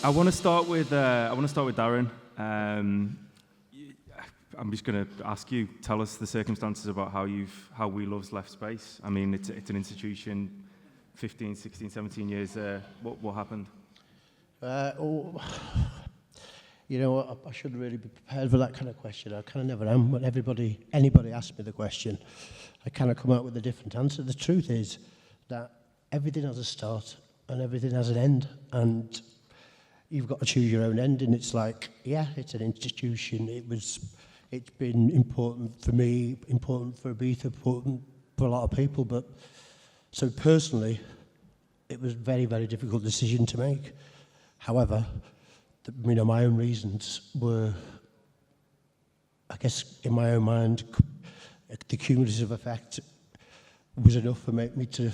I want to start with Darren. I'm just going to ask you, tell us the circumstances about how We Love's left space. I mean, it's an institution, 15, 16, 17 years there. What happened? You know, I should really be prepared for that kind of question. I kind of never am. When anybody asks me the question, I kind of come out with a different answer. The truth is that everything has a start and everything has an end, and you've got to choose your own end. And it's like, yeah, it's an institution. It's been important for me, important for Ibiza, important for a lot of people. But so personally, it was a very, very difficult decision to make. However, my own reasons were, I guess, in my own mind, the cumulative effect was enough for me to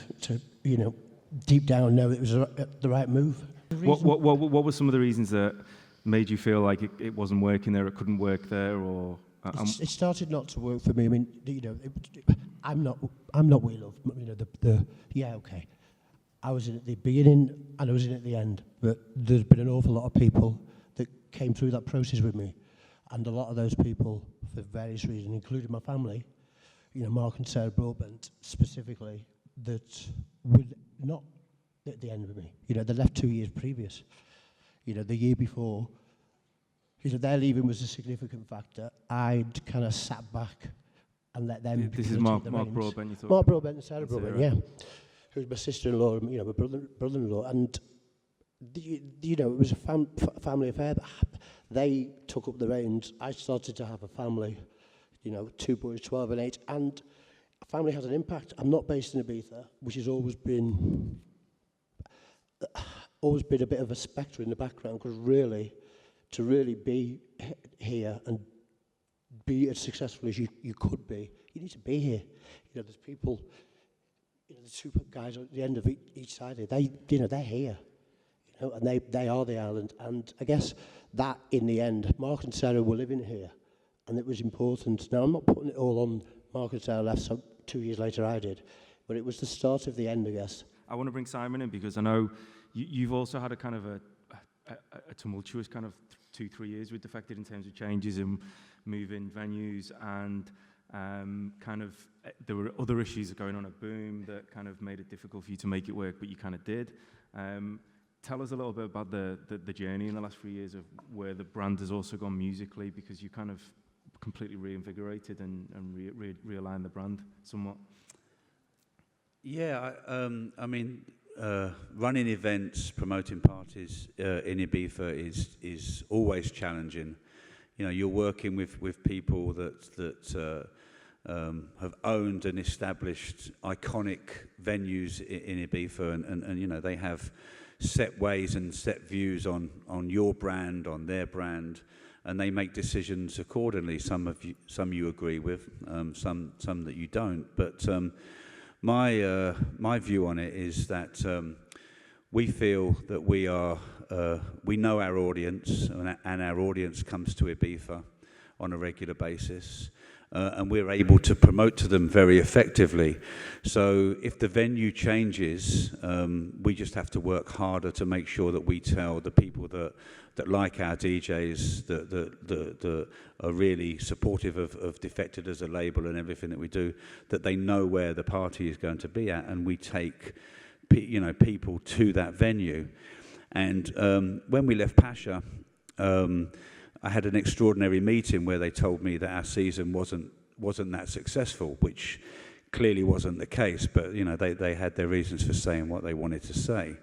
deep down know it was the right move. What were some of the reasons that made you feel like it wasn't working there, it couldn't work there, or? It started not to work for me. I mean, I'm not We Love. Okay. I was in at the beginning and I was in at the end, but there's been an awful lot of people that came through that process with me, and a lot of those people, for various reasons, including my family, Mark and Sarah Broadbent specifically, that were not at the end with me. They left 2 years previous. The year before, their leaving was a significant factor. I'd kind of sat back and let them. This is Mark Broadbent. You thought? Mark Broadbent and Sarah Broadbent, yeah. Who's my sister-in-law and my brother-in-law, and it was a family affair. But they took up the reins. I started to have a family, 2 boys, 12 and 8, and a family has an impact. I'm not based in Ibiza, which has always been a bit of a spectre in the background, because to really be here and be as successful as you could be, you need to be here. There's people. The two guys at the end of each side here, they're here, and they are the island. And I guess that in the end, Mark and Sarah were living here, and it was important. Now I'm not putting it all on Mark and Sarah left, so 2 years later I did, but it was the start of the end, I guess. I want to bring Simon in because I know you've also had a kind of a tumultuous kind of 2-3 years with Defected in terms of changes and moving venues and. There were other issues going on at Boom that kind of made it difficult for you to make it work, but you kind of did. Tell us a little bit about the journey in the last 3 years of where the brand has also gone musically, because you kind of completely reinvigorated and realigned the brand somewhat. Yeah, I mean, running events, promoting parties in Ibiza is always challenging. You're working with people that have owned and established iconic venues in Ibiza, and they have set ways and set views on your brand, on their brand, and they make decisions accordingly. Some you agree with, some that you don't. But my view on it is that we feel that we know our audience, and our audience comes to Ibiza on a regular basis, and we're able to promote to them very effectively. So if the venue changes, we just have to work harder to make sure that we tell the people that like our DJs, that are really supportive of Defected as a label and everything that we do, that they know where the party is going to be at, and we take people to that venue. And when we left Pasha, I had an extraordinary meeting where they told me that our season wasn't that successful, which clearly wasn't the case. But they had their reasons for saying what they wanted to say,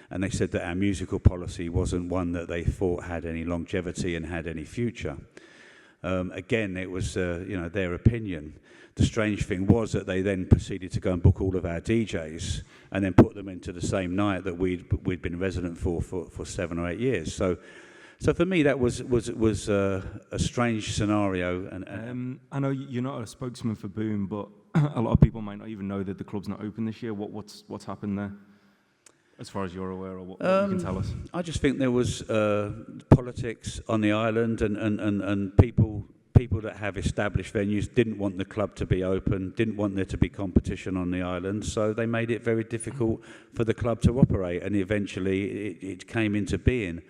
and they said that our musical policy wasn't one that they thought had any longevity and had any future. Again, it was their opinion. The strange thing was that they then proceeded to go and book all of our DJs and then put them into the same night that we'd been resident for 7 or 8 years. So for me, that was a strange scenario. And I know you're not a spokesman for Boom, but a lot of people might not even know that the club's not open this year. What's happened there, as far as you're aware, or what you can tell us? I just think there was politics on the island, and people people that have established venues didn't want the club to be open, didn't want there to be competition on the island, so they made it very difficult for the club to operate, and eventually it came into being.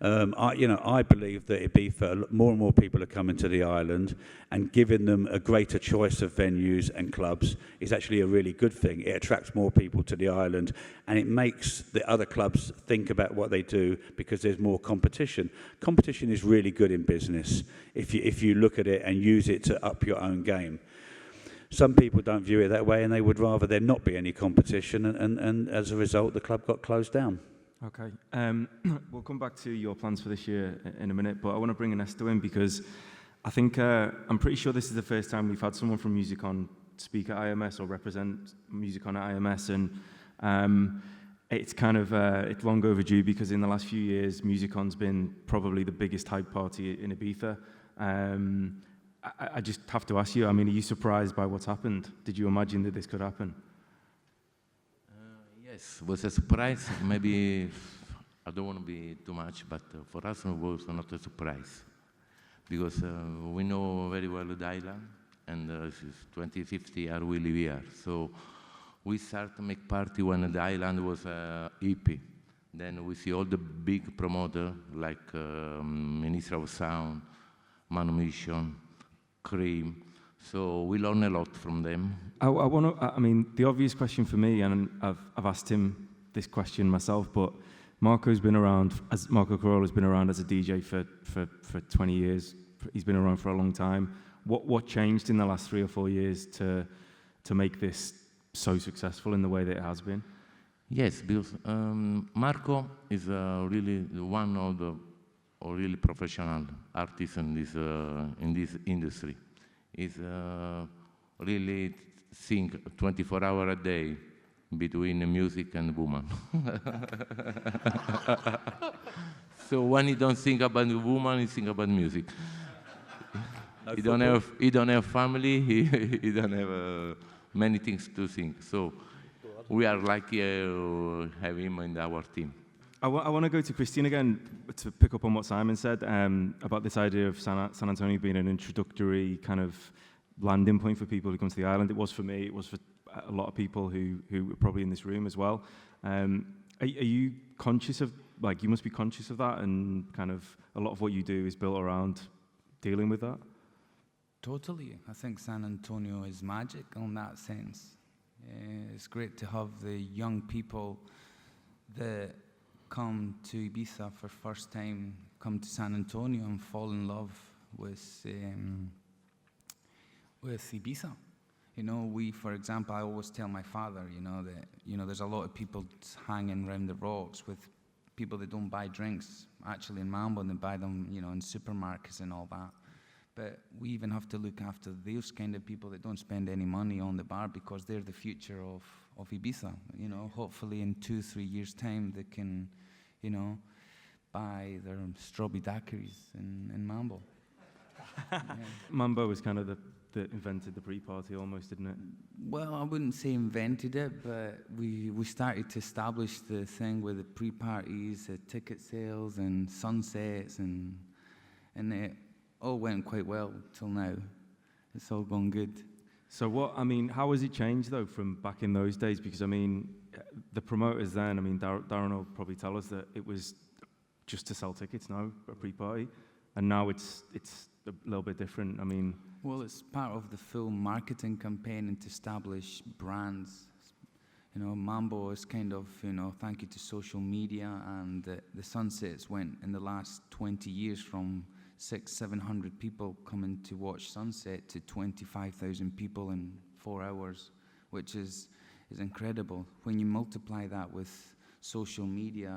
I believe that Ibiza, more and more people are coming to the island, and giving them a greater choice of venues and clubs is actually a really good thing. It attracts more people to the island, and it makes the other clubs think about what they do because there's more competition. Competition is really good in business if you look at it and use it to up your own game. Some people don't view it that way, and they would rather there not be any competition, and as a result, the club got closed down. Okay. We'll come back to your plans for this year in a minute, but I want to bring Ernesto in because I think I'm pretty sure this is the first time we've had someone from Musicon speak at IMS or represent Musicon at IMS, and it's kind of it's long overdue because in the last few years, Musicon's been probably the biggest hype party in Ibiza. I just have to ask you, I mean, are you surprised by what's happened? Did you imagine that this could happen? Yes, it was a surprise. Maybe, I don't want to be too much, but for us it was not a surprise. Because we know very well the island, and since 2050 we live here. So we start to make party when the island was hippie. Then we see all the big promoters like Minister of Sound, Manumission, Cream. So we learn a lot from them. I mean, the obvious question for me, and I've asked him this question myself, but Marco Carola's been around as a DJ for 20 years. He's been around for a long time. What changed in the last 3 or 4 years to make this so successful in the way that it has been? Yes, because Marco is really one of the really professional artists in this industry. He's really think 24 hours a day between music and woman. So when he don't think about the woman, he think about music. He don't have family. He don't have many things to think. So we are lucky to have him in our team. I want to go to Christine again to pick up on what Simon said about this idea of San Antonio being an introductory kind of landing point for people who come to the island. It was for me. It was for a lot of people who were probably in this room as well. Are you conscious of, like, you must be conscious of that, and kind of a lot of what you do is built around dealing with that? Totally. I think San Antonio is magic in that sense. It's great to have the young people that come to Ibiza for first time, come to San Antonio and fall in love with Ibiza. You know, for example, I always tell my father, that, there's a lot of people hanging around the rocks with people that don't buy drinks, actually in Mambo, and they buy them, in supermarkets and all that. But we even have to look after those kind of people that don't spend any money on the bar, because they're the future of Ibiza. Hopefully in 2-3 years' time they can, buy their strawberry daiquiris in Mambo. Yeah. Mambo was kind of that invented the pre-party almost, didn't it? Well, I wouldn't say invented it, but we started to establish the thing with the pre-parties, the ticket sales and sunsets, and it all went quite well till now. It's all gone good. So how has it changed though from back in those days? Because the promoters then, Darren will probably tell us that it was just to sell tickets now, a pre-party, and now it's a little bit different. Well, it's part of the full marketing campaign and to establish brands. Mambo is kind of, thank you to social media, and the sunsets went in the last 20 years from 600-700 people coming to watch sunset to 25,000 people in 4 hours, which is incredible. When you multiply that with social media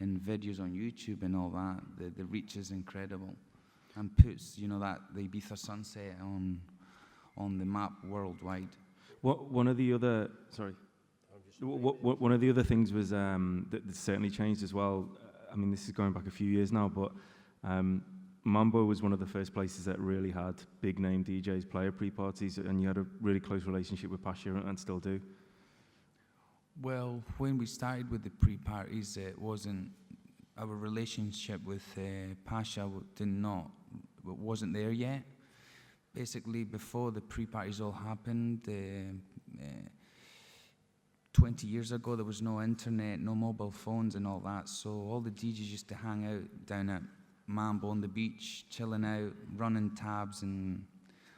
and videos on YouTube and all that, the reach is incredible, and puts the Ibiza sunset on the map worldwide. One of the other things was that certainly changed as well. This is going back a few years now, but Mambo was one of the first places that really had big name DJs play at pre-parties, and you had a really close relationship with Pasha and still do. Well, when we started with the pre-parties, it wasn't, our relationship with Pasha wasn't there yet. basically before the pre-parties all happened, 20 years ago there was no internet, no mobile phones and all that, so all the DJs used to hang out down at Mambo on the beach, chilling out, running tabs and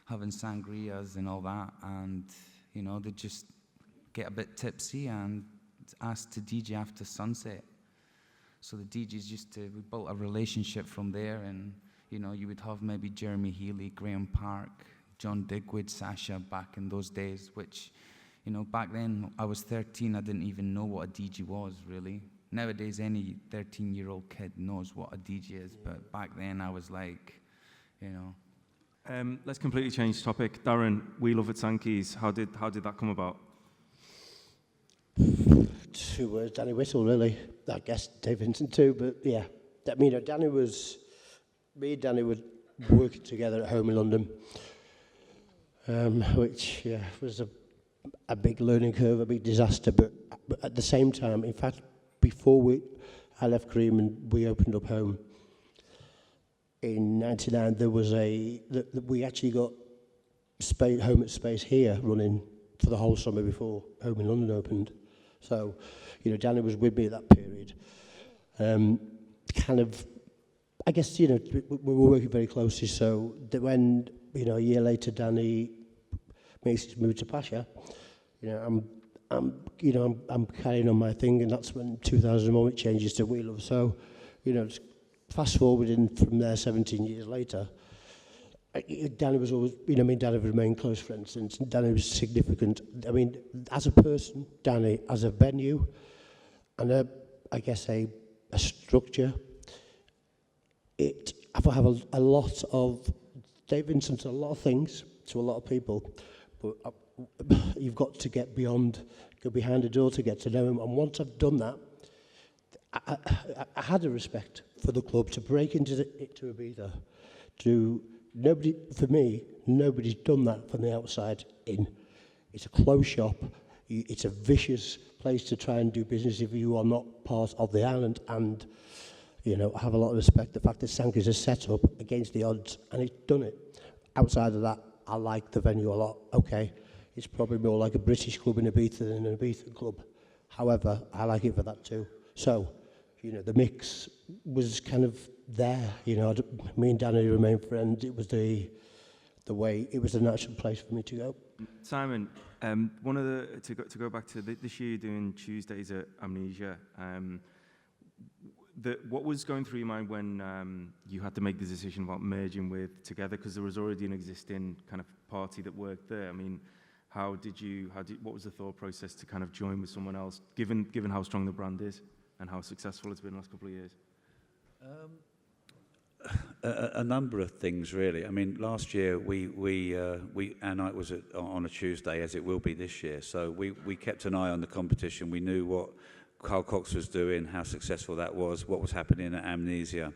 having sangrias and all that, and you know, they'd just get a bit tipsy and ask to DJ after sunset. So the DJs we built a relationship from there, and you know, you would have maybe Jeremy Healy, Graham Park, John Digwood, Sasha back in those days, which, you know, back then I was 13, I didn't even know what a DJ was really. Nowadays any 13-year-old kid knows what a DJ is, but back then I was like, you know. Let's completely change topic. Darren, We Love It Sankeys, how did that come about? 2 words, Danny Whittle, really. I guess Dave Vincent too, but yeah. I mean, me and Danny were working together at home in London, which was a big learning curve, a big disaster, but at the same time, in fact, before I left Cream and we opened up home, in 99, there was we actually got Home at Space here running for the whole summer before Home in London opened. So, you know, Danny was with me at that period. I guess, you know, we were working very closely, so that when, you know, a year later Danny makes his move to Pasha, you know, I'm carrying on my thing, and that's when 2001 it changes to We Love. So, you know, fast forwarding from there 17 years later, Danny was always, you know, me and Danny have remained close friends since. Danny was significant. I mean, as a person, Danny, as a venue, and I guess a structure, I have a lot of, Dave Vincent's a lot of things to a lot of people, but you've got to get beyond, go behind a door to get to know him. And once I've done that, I had a respect for the club to break into Ibiza. For me, nobody's done that from the outside in. It's a closed shop. It's a vicious place to try and do business if you are not part of the island. And, you know, I have a lot of respect. The fact that Sankeys is set up against the odds, and it's done it. Outside of that, I like the venue a lot. Okay, it's probably more like a British club in Ibiza than an Ibiza club. However, I like it for that too. So, you know, the mix was kind of there. You know, me and Danny remained friends. It was the way, it was the natural place for me to go. Simon, to go back to this year, you're doing Tuesdays at Amnesia. What was going through your mind when you had to make the decision about merging with Together? Because there was already an existing kind of party that worked there. I mean, what was the thought process to kind of join with someone else, given how strong the brand is and how successful it's been the last couple of years? A number of things, really. I mean, last year our night was on a Tuesday, as it will be this year. So we kept an eye on the competition. We knew what Carl Cox was doing, how successful that was, what was happening at Amnesia.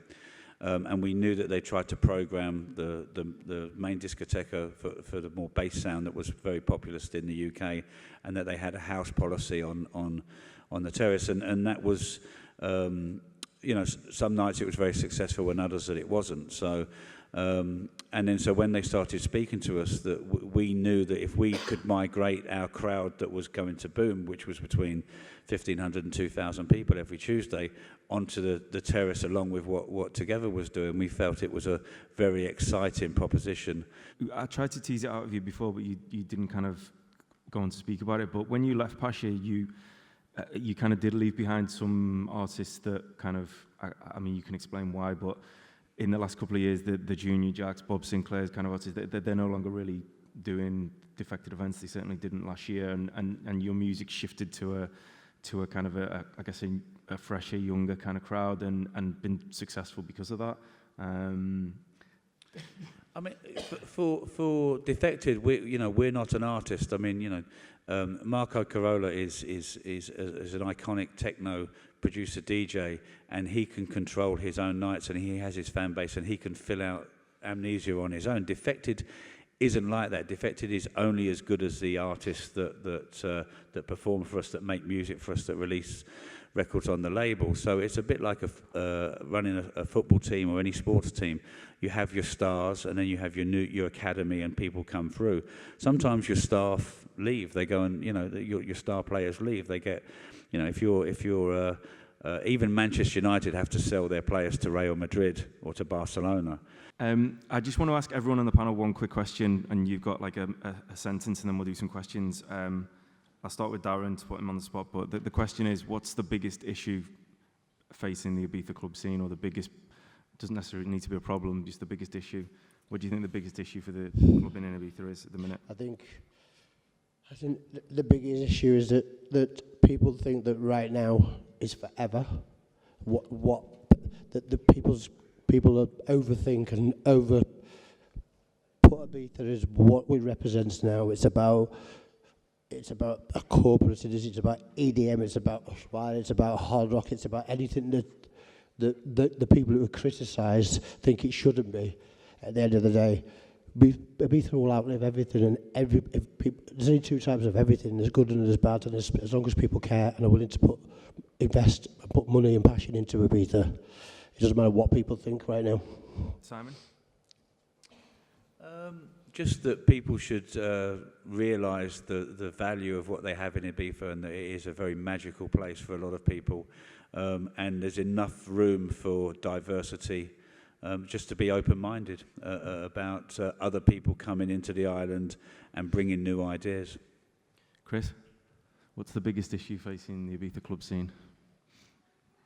And we knew that they tried to program the main discoteca for the more bass sound that was very populist in the UK, and that they had a house policy on the terrace, and that was, you know, some nights it was very successful and others that it wasn't. So, and then so when they started speaking to us, that we knew that if we could migrate our crowd that was going to Boom, which was between 1,500 and 2,000 people every Tuesday, onto the terrace along with what Together was doing, we felt it was a very exciting proposition. I tried to tease it out of you before, but you didn't kind of go on to speak about it. But when you left Pasha, you kind of did leave behind some artists that kind of, I mean, you can explain why, but in the last couple of years, the Junior Jacks, Bob Sinclair's kind of artists, they're no longer really doing Defected events. They certainly didn't last year, and your music shifted to a kind of I guess a fresher, younger kind of crowd, and been successful because of that. I mean, for Defected, we're not an artist. I mean, you know, Marco Carola is an iconic techno producer DJ, and he can control his own nights, and he has his fan base, and he can fill out Amnesia on his own. Defected isn't like that. Defected is only as good as the artists that perform for us, that make music for us, that release records on the label. So it's a bit like running a football team or any sports team. You have your stars, and then you have your academy, and people come through. Sometimes your staff leave. They go and, your star players leave. They get, if you're even Manchester United have to sell their players to Real Madrid or to Barcelona. I just want to ask everyone on the panel one quick question, and you've got like a sentence, and then we'll do some questions. I'll start with Darren to put him on the spot, but the question is, what's the biggest issue facing the Ibiza club scene, or the biggest, doesn't necessarily need to be a problem, just the biggest issue? What do you think the biggest issue for the club in Ibiza is at the minute? I think the biggest issue is that people think that right now is forever. That the people overthink and put Ibiza as what we represent now. It's about a corporate, it's about EDM, it's about Ushwara, it's about hard rock, it's about anything that the people who are criticised think it shouldn't be. At the end of the day, Ibiza will outlive everything, and there's only two types of everything. There's good and there's bad, and as long as people care and are willing to invest and put money and passion into Ibiza, it doesn't matter what people think right now. Simon? Just that people should realise the value of what they have in Ibiza, and that it is a very magical place for a lot of people, and there's enough room for diversity, just to be open-minded about other people coming into the island and bringing new ideas. Chris, what's the biggest issue facing the Ibiza club scene?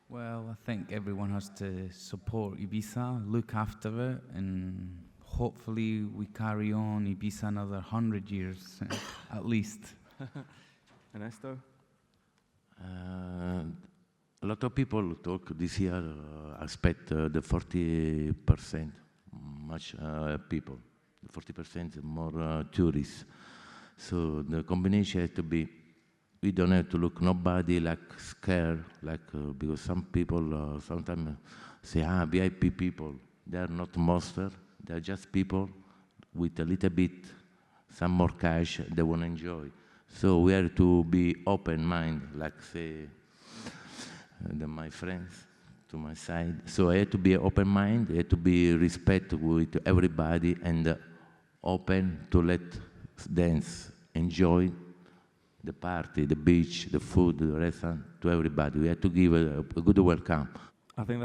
Well, I think everyone has to support Ibiza, look after it, and hopefully we carry on Ibiza another 100 years, at least. Ernesto? A lot of people talk this year, expect the 40%, much people, 40% more tourists. So the combination has to be, we don't have to look nobody like scared, because some people sometimes say, VIP people, they are not monsters, they are just people with a little bit, some more cash, they want to enjoy. So we have to be open-minded, like say, my friends to my side. So I have to be open-minded, I have to be respect with everybody, and open to let dance, enjoy the party, the beach, the food, the restaurant, to everybody. We have to give a good welcome. I think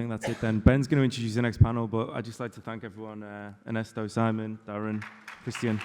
that's it then. Ben's going to introduce the next panel, but I'd just like to thank everyone, Ernesto, Simon, Darren, Christian.